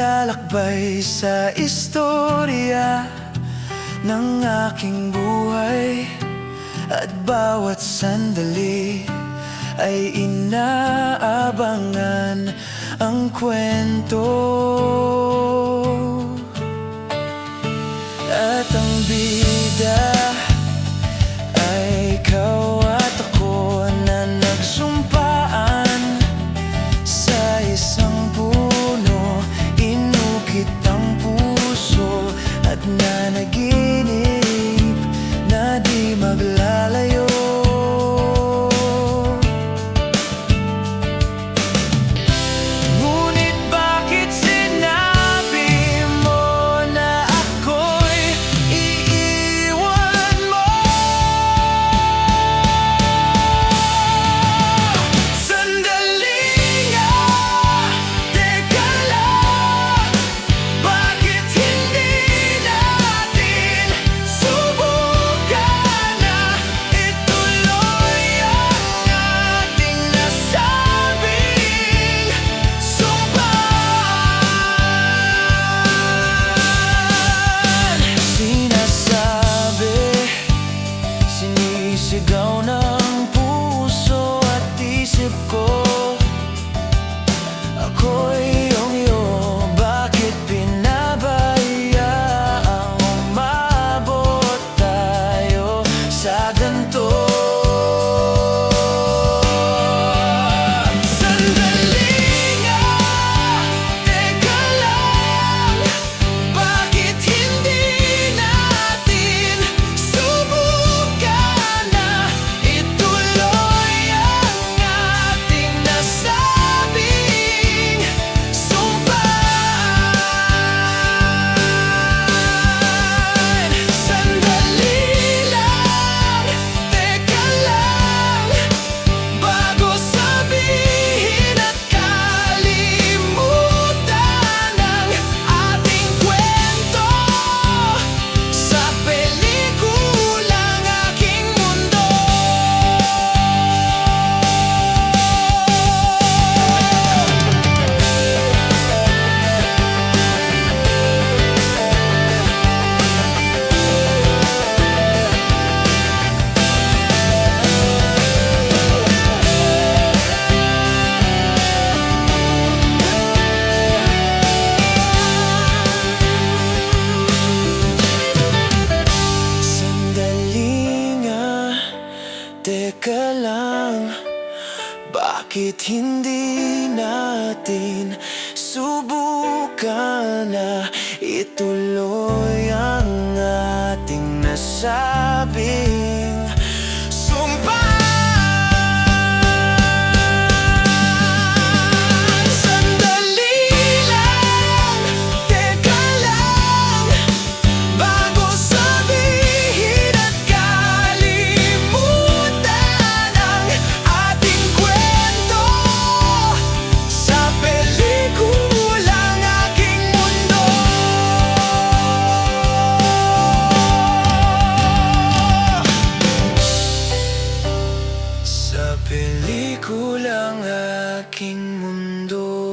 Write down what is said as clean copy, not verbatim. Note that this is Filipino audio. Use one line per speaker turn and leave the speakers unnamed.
Naglalakbay sa istorya ng aking buhay, at bawat sandali ay inaabangan ang kwento. At ang bida ay ikaw at ako na nagsumpaan sa isang puno. Inukit ang puso at nanaginip na di maglalayo. Ngunit bakit sinabi mo na ako'y iiwan mo? Sandali nga, teka lang. Bakit hindi natin subukan na ituloy ang ating nasabing sumpaan? Sinasabi, sinisigaw ng puso at isip ko, ako'y iyong iyo. Bakit pinabayaang umabot tayo sa ganito? Sandali nga, teka lang. Bakit hindi natin subukan na ituloy ang ating nasabing sumpaan? Sandali lang, teka lang. Bago sabihin at kalimutan ang ating kwento, sa pelikulang aking mundo. Sandali nga, teka lang. Bakit hindi natin subukan na ituloy ang ating nasabing sumpaan? Sandali lang, teka lang. Bago sabihin at kalimutan ang ating kwento, sa pelikulang aking mundo. Sa pelikulang aking mundo.